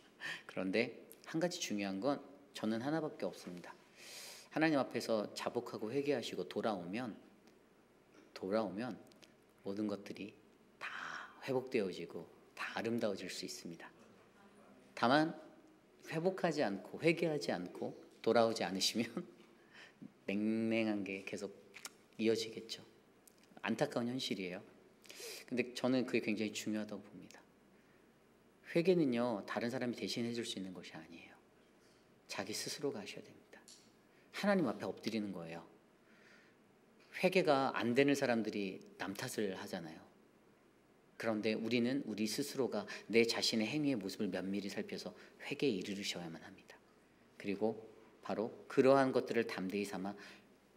그런데 한 가지 중요한 건 저는 하나밖에 없습니다. 하나님 앞에서 자복하고 회개하시고 돌아오면 모든 것들이 다 회복되어지고 다 아름다워질 수 있습니다. 다만 회복하지 않고 회개하지 않고 돌아오지 않으시면 냉랭한 게 계속 이어지겠죠. 안타까운 현실이에요. 근데 저는 그게 굉장히 중요하다고 봅니다. 회개는요, 다른 사람이 대신해 줄 수 있는 것이 아니에요. 자기 스스로가 하셔야 됩니다. 하나님 앞에 엎드리는 거예요. 회개가 안 되는 사람들이 남 탓을 하잖아요. 그런데 우리는 우리 스스로가 내 자신의 행위의 모습을 면밀히 살펴서 회개에 이르셔야만 합니다. 그리고 바로 그러한 것들을 담대히 삼아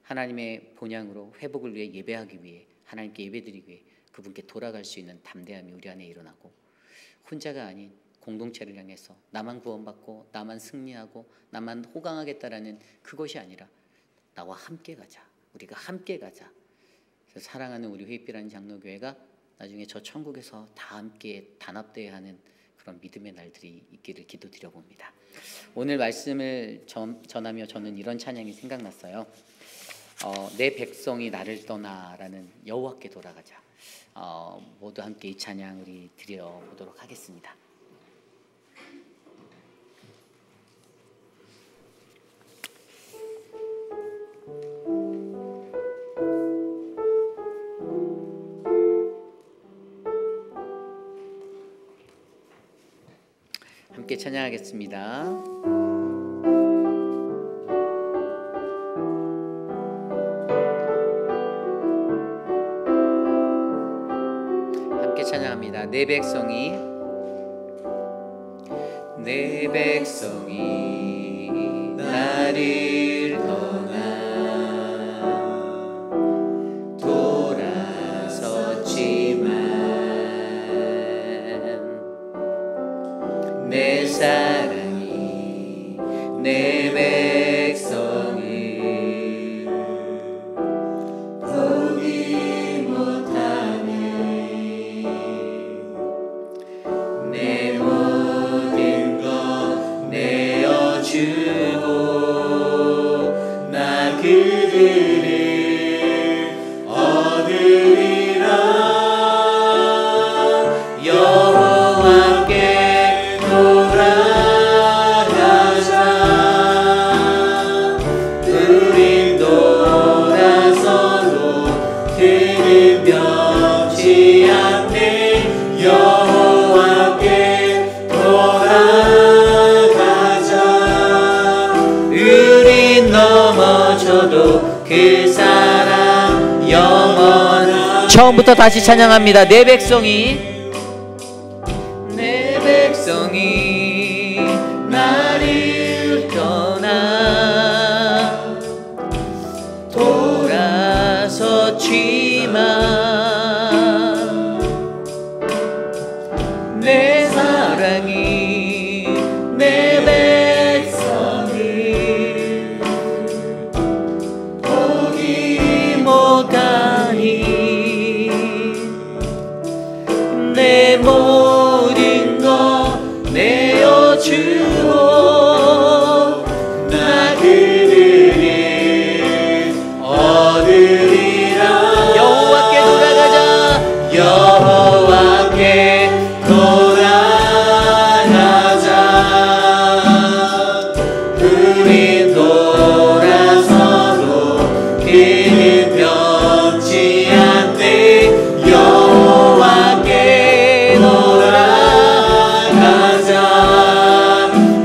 하나님의 본향으로 회복을 위해 예배하기 위해, 하나님께 예배드리기 위해 그분께 돌아갈 수 있는 담대함이 우리 안에 일어나고, 혼자가 아닌 공동체를 향해서 나만 구원받고 나만 승리하고 나만 호강하겠다라는 그것이 아니라 나와 함께 가자, 우리가 함께 가자. 그래서 사랑하는 우리 회빛비라는 장로교회가 나중에 저 천국에서 다 함께 단합되어야 하는 그런 믿음의 날들이 있기를 기도드려 봅니다. 오늘 말씀을 전하며 저는 이런 찬양이 생각났어요. 내 백성이 나를 떠나라는 여호와께 돌아가자. 모두 함께 이 찬양 우리 드려보도록 하겠습니다. 함께 찬양하겠습니다. 함께 찬양합니다. 내 백성이 나를 떠나 돌아섰지만 내 사랑이 내 백성을 포기 못하네. 내 모든 것 내어주고 나 그들을 얻으리라. 여호와께 돌아가자. 우린 돌아서도 그는 변치 않네. 여호와께 돌아가자. 우린 넘어져도 그 사랑 영원한. 처음부터 다시 찬양합니다. 내 백성이 나를 떠나 돌아섰지만 내 사랑이 내 백성을 포기 못하니. 내 모든 것 내어주고 나 그들을 얻으리라. 여호와께 돌아가자. 여호와께 돌아가자. 우리 돌아서도 그는 변치 않네. 여호와께 돌아가자.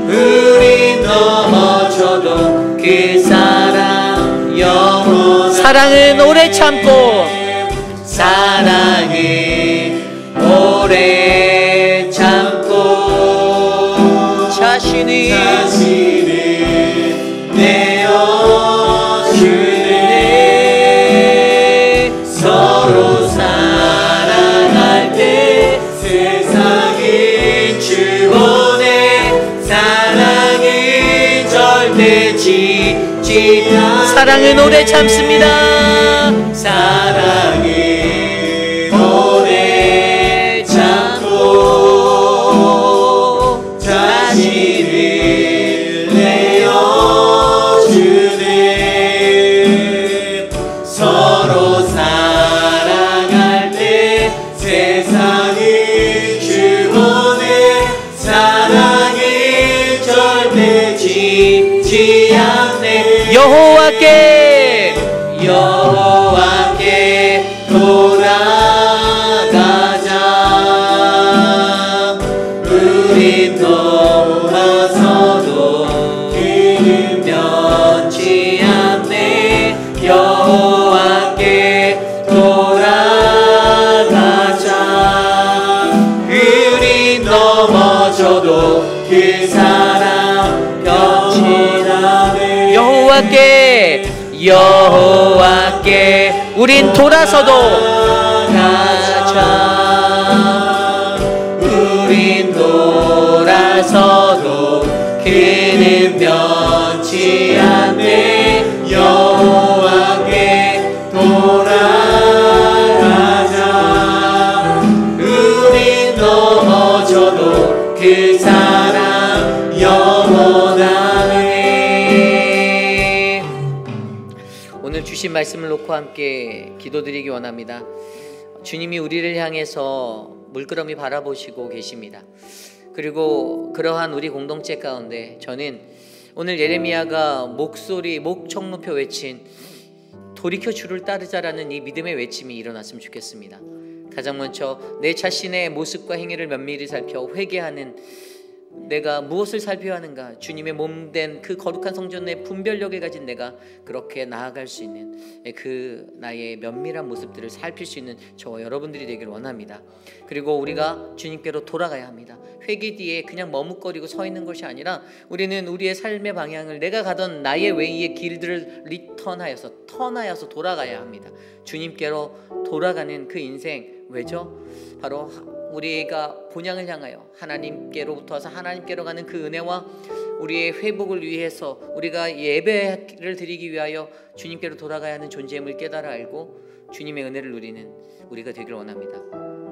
우리 넘어져도 그 사랑 영원. 사랑은 오래 참고, 사랑은 오래 참고 자신을 내어주네. 서로 사랑할 때 세상이 주원해. 사랑은 절대 지지 않네. 사랑은 오래 참습니다. 사랑은 오래 참고 안내 여호와께 돌아가자. 우리 돌아서도 그는 변치 않네. 여호와께 돌아가자. 우리 넘어져도 그 사랑 변치 않네. 여호와께 우린 돌아서도 가자. 우린 돌아서도 그는 변치 않네. 여호와께 돌아가자. 우린 넘어져도 그 사랑 영원하네. 오늘 주신 말씀을 놓고 함께 기도드리기 원합니다. 주님이 우리를 향해서 물끄러미 바라보시고 계십니다. 그리고 그러한 우리 공동체 가운데 저는 오늘 예레미야가 목청루표 외친 돌이켜 주를 따르자라는 이 믿음의 외침이 일어났으면 좋겠습니다. 가장 먼저 내 자신의 모습과 행위를 면밀히 살펴 회개하는, 내가 무엇을 살펴야 하는가, 주님의 몸된 그 거룩한 성전의 분별력을 가진 내가 그렇게 나아갈 수 있는 그 나의 면밀한 모습들을 살필 수 있는 저와 여러분들이 되길 원합니다. 그리고 우리가 주님께로 돌아가야 합니다. 회개 뒤에 그냥 머뭇거리고 서 있는 것이 아니라 우리는 우리의 삶의 방향을, 내가 가던 나의 웨이의 길들을 턴하여서 돌아가야 합니다. 주님께로 돌아가는 그 인생, 왜죠? 바로 우리가 본향을 향하여 하나님께로부터 와서 하나님께로 가는 그 은혜와 우리의 회복을 위해서 우리가 예배를 드리기 위하여 주님께로 돌아가야 하는 존재임을 깨달아 알고 주님의 은혜를 누리는 우리가 되길 원합니다.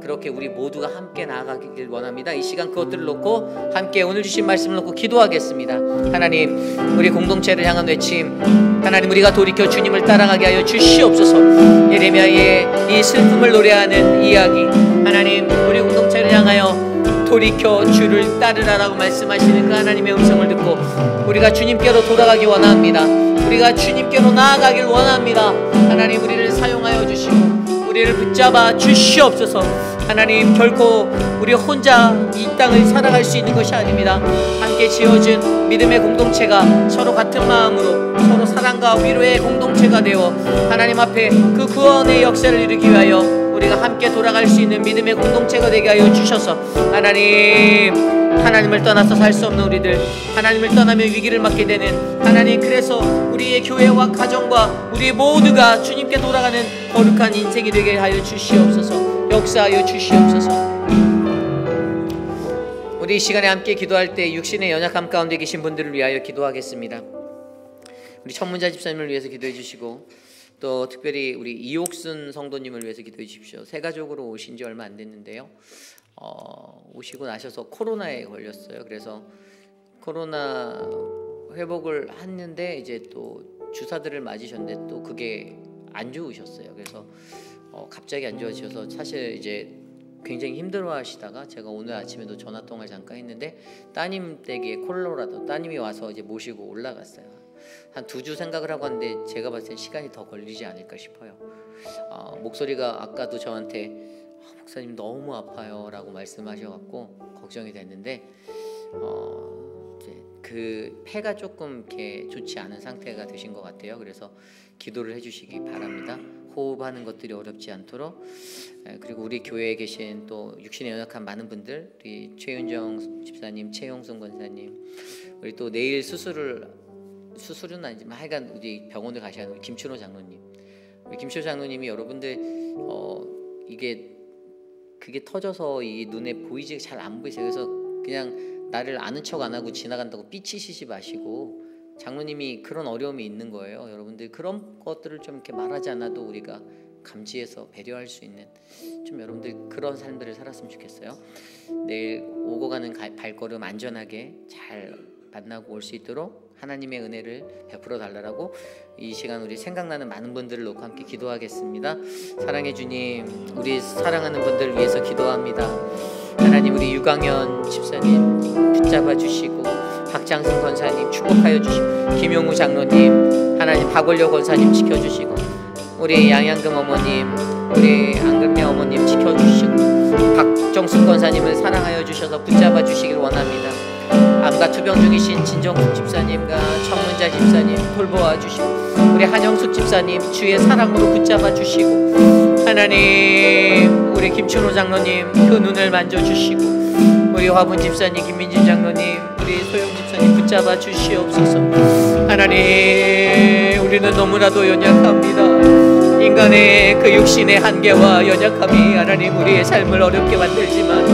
그렇게 우리 모두가 함께 나아가길 원합니다. 이 시간 그것들을 놓고 함께 오늘 주신 말씀을 놓고 기도하겠습니다. 하나님, 우리 공동체를 향한 외침, 하나님, 우리가 돌이켜 주님을 따라가게 하여 주시옵소서. 예레미야의 이 슬픔을 노래하는 이야기, 하나님, 우리 공동체를 향하여 돌이켜 주를 따르라라고 말씀하시는 그 하나님의 음성을 듣고 우리가 주님께로 돌아가기 원합니다. 우리가 주님께로 나아가길 원합니다. 하나님, 우리를 사용하여 주시고 우리를 붙잡아 주시옵소서. 하나님, 결코 우리 혼자 이 땅을 살아갈 수 있는 것이 아닙니다. 함께 지어진 믿음의 공동체가 서로 같은 마음으로 서로 사랑과 위로의 공동체가 되어 하나님 앞에 그 구원의 역사를 이루기 위하여 우리가 함께 돌아갈 수 있는 믿음의 공동체가 되게 하여 주셔서, 하나님을 떠나서 살 수 없는 우리들, 하나님을 떠나면 위기를 맞게 되는 하나님, 그래서 우리의 교회와 가정과 우리 모두가 주님께 돌아가는 거룩한 인생이 되게 하여 주시옵소서. 역사하여 주시옵소서. 우리 이 시간에 함께 기도할 때 육신의 연약함 가운데 계신 분들을 위하여 기도하겠습니다. 우리 천문자 집사님을 위해서 기도해 주시고, 또 특별히 우리 이옥순 성도님을 위해서 기도해 주십시오. 새 가족으로 오신 지 얼마 안 됐는데요, 오시고 나셔서 코로나에 걸렸어요. 그래서 코로나 회복을 했는데 이제 또 주사들을 맞으셨는데 또 그게 안 좋으셨어요. 그래서 갑자기 안 좋아지셔서 사실 이제 굉장히 힘들어하시다가 제가 오늘 아침에도 전화 통화를 잠깐 했는데 따님 댁에 콜로라도 따님이 와서 이제 모시고 올라갔어요. 한 2주 생각을 하고 왔는데 제가 봤을 땐 시간이 더 걸리지 않을까 싶어요. 목소리가 아까도 저한테 목사님 너무 아파요 라고 말씀하셔갖고 걱정이 됐는데 이제 그 폐가 조금 이렇게 좋지 않은 상태가 되신 것 같아요. 그래서 기도를 해주시기 바랍니다. 호흡하는 것들이 어렵지 않도록. 그리고 우리 교회에 계신 또 육신에 연약한 많은 분들, 우리 최윤정 집사님, 최용순 권사님, 우리 또 내일 수술은 아니지만 하여간 우리 병원을 가셔야 하는 우리 김춘호 장로님, 우리 김춘호 장로님이 여러분들 그게 터져서 이 눈에 보이지 잘 안 보이세요. 그래서 그냥 나를 아는 척 안 하고 지나간다고 삐치시지 마시고, 장로님이 그런 어려움이 있는 거예요. 여러분들 그런 것들을 좀 이렇게 말하지 않아도 우리가 감지해서 배려할 수 있는 좀 여러분들 그런 삶들을 살았으면 좋겠어요. 내일 오고 가는 발걸음 안전하게 잘 만나고 올 수 있도록 하나님의 은혜를 베풀어 달라고 이 시간 우리 생각나는 많은 분들을 놓고 함께 기도하겠습니다. 사랑의 주님, 우리 사랑하는 분들 위해서 기도합니다. 하나님, 우리 유강현 집사님 붙잡아 주시고 박장승 권사님 축복하여 주시고, 김용우 장로님, 하나님 박원려 권사님 지켜주시고, 우리 양양금 어머님, 우리 안금매 어머님 지켜주시고, 박정숙 권사님을 사랑하여 주셔서 붙잡아 주시길 원합니다. 암과 투병 중이신 진정숙 집사님과 청문자 집사님 돌보아 주시고, 우리 한영숙 집사님 주의 사랑으로 붙잡아 주시고, 하나님 우리 김춘호 장로님 그 눈을 만져주시고, 우리 화분 집사님, 김민진 장로님, 우리 소영 집사님 붙잡아 주시옵소서. 하나님 우리는 너무나도 연약합니다. 인간의 그 육신의 한계와 연약함이 하나님 우리의 삶을 어렵게 만들지만,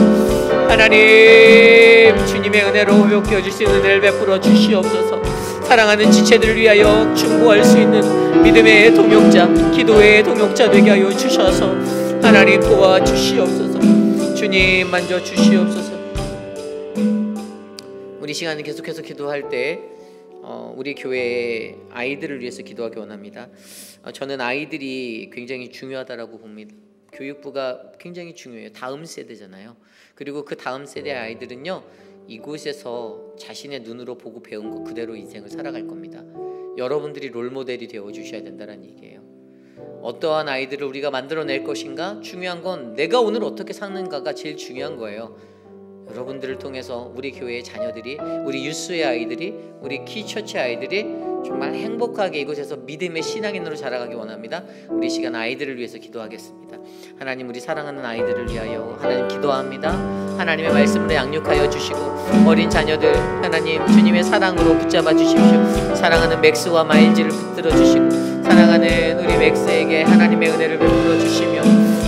하나님 주님의 은혜로 회복해 주신 은혜를 베풀어 주시옵소서. 사랑하는 지체들을 위하여 충고할 수 있는 믿음의 동역자, 기도의 동역자 되게 하여 주셔서 하나님 도와 주시옵소서. 주님 만져 주시옵소서. 우리 시간을 계속해서 기도할 때 우리 교회의 아이들을 위해서 기도하기 원합니다. 저는 아이들이 굉장히 중요하다라고 봅니다. 교육부가 굉장히 중요해요. 다음 세대잖아요. 그리고 그 다음 세대의 아이들은요, 이곳에서 자신의 눈으로 보고 배운 거 그대로 인생을 살아갈 겁니다. 여러분들이 롤모델이 되어 주셔야 된다는 얘기예요. 어떠한 아이들을 우리가 만들어낼 것인가? 중요한 건 내가 오늘 어떻게 사는가가 제일 중요한 거예요. 여러분들을 통해서 우리 교회의 자녀들이, 우리 유스의 아이들이, 우리 키처치의 아이들이 정말 행복하게 이곳에서 믿음의 신앙인으로 자라가기 원합니다. 우리 시간 아이들을 위해서 기도하겠습니다. 하나님 우리 사랑하는 아이들을 위하여 하나님 기도합니다. 하나님의 말씀으로 양육하여 주시고, 어린 자녀들 하나님 주님의 사랑으로 붙잡아 주십시오. 사랑하는 맥스와 마일즈를 붙들어 주시고, 사랑하는 우리 맥스에게 하나님의 은혜를 베풀어 주시며,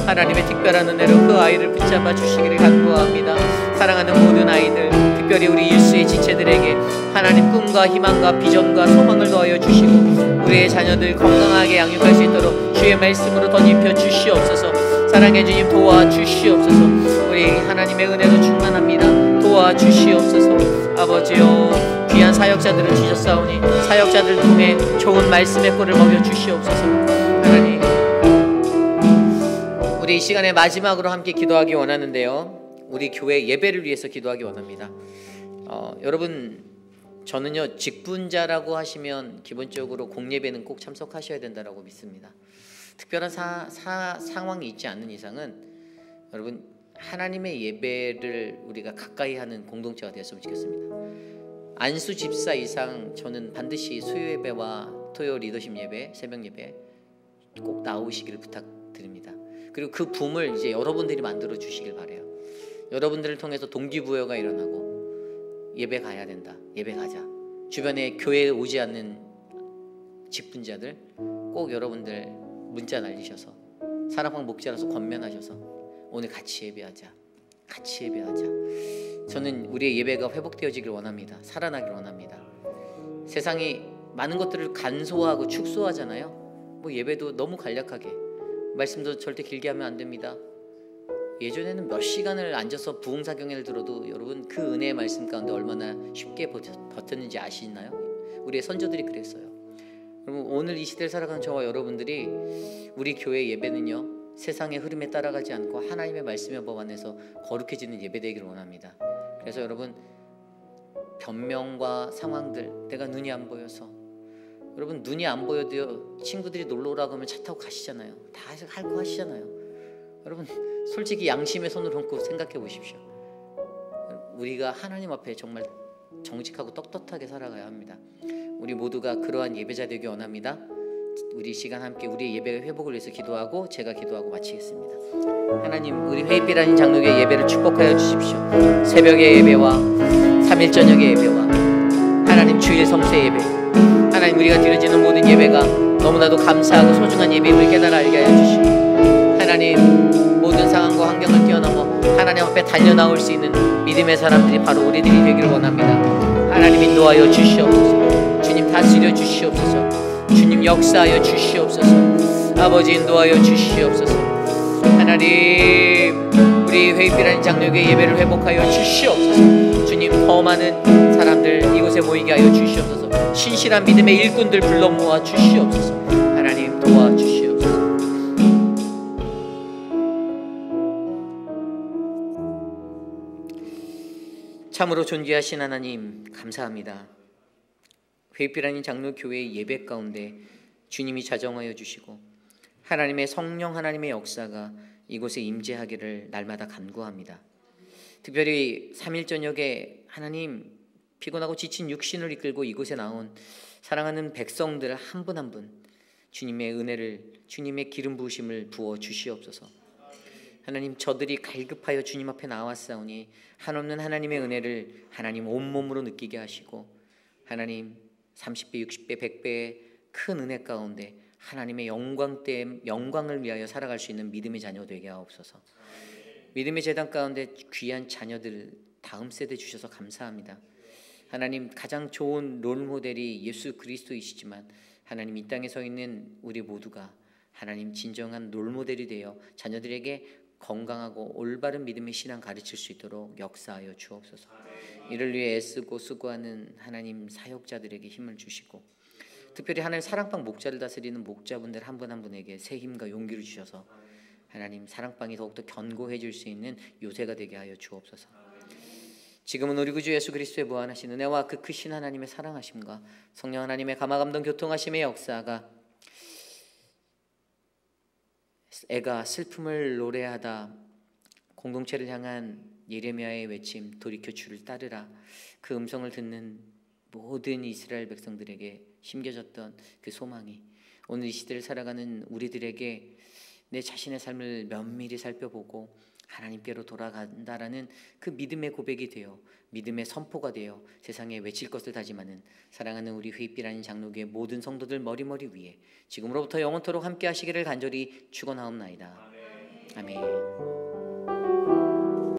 하나님의 특별한 은혜로 그 아이를 붙잡아 주시기를 간구합니다. 사랑하는 모든 아이들, 특별히 우리 유스의 지체들에게 하나님 꿈과 희망과 비전과 소망을 더하여 주시고, 우리의 자녀들 건강하게 양육할 수 있도록 주의 말씀으로 덧입혀 주시옵소서. 사랑해 주님 도와 주시옵소서. 우리 하나님의 은혜로 충만합니다. 도와 주시옵소서. 아버지여, 귀한 사역자들을 주셨사오니 사역자들 통해 좋은 말씀의 꼴을 먹여 주시옵소서. 하나님 우리 이 시간에 마지막으로 함께 기도하기 원하는데요, 우리 교회 예배를 위해서 기도하기 원합니다. 여러분, 저는요 직분자라고 하시면 기본적으로 공예배는 꼭 참석하셔야 된다고 믿습니다. 특별한 상황이 있지 않는 이상은 여러분 하나님의 예배를 우리가 가까이 하는 공동체가 되었으면 좋겠습니다. 안수 집사 이상 저는 반드시 수요 예배와 토요 리더십 예배, 새벽 예배 꼭 나오시기를 부탁드립니다. 그리고 그 붐을 이제 여러분들이 만들어 주시길 바래요. 여러분들을 통해서 동기부여가 일어나고 예배 가야 된다, 예배 가자. 주변에 교회에 오지 않는 직분자들 꼭 여러분들 문자 날리셔서 사랑방 목자라서 권면하셔서 오늘 같이 예배하자, 같이 예배하자. 저는 우리의 예배가 회복되어지길 원합니다. 살아나길 원합니다. 세상이 많은 것들을 간소화하고 축소하잖아요. 뭐 예배도 너무 간략하게, 말씀도 절대 길게 하면 안 됩니다. 예전에는 몇 시간을 앉아서 부흥사경회를 들어도 여러분 그 은혜의 말씀 가운데 얼마나 쉽게 버텼는지 아시나요? 우리의 선조들이 그랬어요. 여러분 오늘 이 시대를 살아가는 저와 여러분들이 우리 교회 예배는요 세상의 흐름에 따라가지 않고 하나님의 말씀의 법 안에서 거룩해지는 예배되기를 원합니다. 그래서 여러분 변명과 상황들, 내가 눈이 안 보여서, 여러분 눈이 안 보여도요 친구들이 놀러 오라고 하면 차 타고 가시잖아요. 다 할 거 하시잖아요. 여러분 솔직히 양심의 손을 얹고 생각해 보십시오. 우리가 하나님 앞에 정말 정직하고 떳떳하게 살아가야 합니다. 우리 모두가 그러한 예배자 되기 원합니다. 우리 시간 함께 우리의 예배 회복을 위해서 기도하고 제가 기도하고 마치겠습니다. 하나님 우리 회의비라는 장로교회 예배를 축복하여 주십시오. 새벽의 예배와 3일 저녁의 예배와 하나님 주일 성수의 예배, 하나님 우리가 드려지는 모든 예배가 너무나도 감사하고 소중한 예배임을 깨달아 알게 하여 주시고, 하나님 모든 상황과 환경을 뛰어넘어 하나님 앞에 달려나올 수 있는 믿음의 사람들이 바로 우리들이 되기를 원합니다. 하나님 인도하여 주시옵소서. 주님 다스려 주시옵소서. 주님 역사하여 주시옵소서. 아버지 인도하여 주시옵소서. 하나님 우리 회의비라는 장로교회 예배를 회복하여 주시옵소서. 주님 더 많은 사람들 이곳에 모이게 하여 주시옵소서. 신실한 믿음의 일꾼들 불러 모아 주시옵소서. 하나님 도와주시옵소서. 참으로 존귀하신 하나님 감사합니다. 회빛 아닌 장로교회의 예배 가운데 주님이 자정하여 주시고 하나님의 성령 하나님의 역사가 이곳에 임재하기를 날마다 간구합니다. 특별히 3일 저녁에 하나님 피곤하고 지친 육신을 이끌고 이곳에 나온 사랑하는 백성들 한 분 한 분 주님의 은혜를, 주님의 기름 부으심을 부어 주시옵소서. 하나님, 저들이 갈급하여 주님 앞에 나왔사오니 한없는 하나님의 은혜를 하나님 온몸으로 느끼게 하시고 하나님 30배, 60배, 100배의 큰 은혜 가운데 하나님의 영광을 위하여 살아갈 수 있는 믿음의 자녀 되게 하옵소서. 믿음의 재단 가운데 귀한 자녀들 다음 세대 주셔서 감사합니다. 하나님, 가장 좋은 롤모델이 예수 그리스도이시지만 하나님, 이 땅에 서 있는 우리 모두가 하나님 진정한 롤모델이 되어 자녀들에게 건강하고 올바른 믿음의 신앙 가르칠 수 있도록 역사하여 주옵소서. 이를 위해 애쓰고 수고하는 하나님 사역자들에게 힘을 주시고 특별히 하나님 사랑방 목자를 다스리는 목자분들 한 분 한 분에게 새 힘과 용기를 주셔서 하나님 사랑방이 더욱더 견고해질 수 있는 요새가 되게 하여 주옵소서. 지금은 우리 구주 예수 그리스도의 무한하신 은혜와 그 크신 하나님의 사랑하심과 성령 하나님의 감화감동 교통하심의 역사가 애가 슬픔을 노래하다 공동체를 향한 예레미야의 외침 돌이켜 주를 따르라, 그 음성을 듣는 모든 이스라엘 백성들에게 심겨졌던 그 소망이 오늘 이 시대를 살아가는 우리들에게 내 자신의 삶을 면밀히 살펴보고 하나님께로 돌아간다라는 그 믿음의 고백이 되어 믿음의 선포가 되어 세상에 외칠 것을 다짐하는 사랑하는 우리 회빛 아닌 장로교의 모든 성도들 머리머리 위에 지금으로부터 영원토록 함께 하시기를 간절히 축원하옵나이다. 아멘.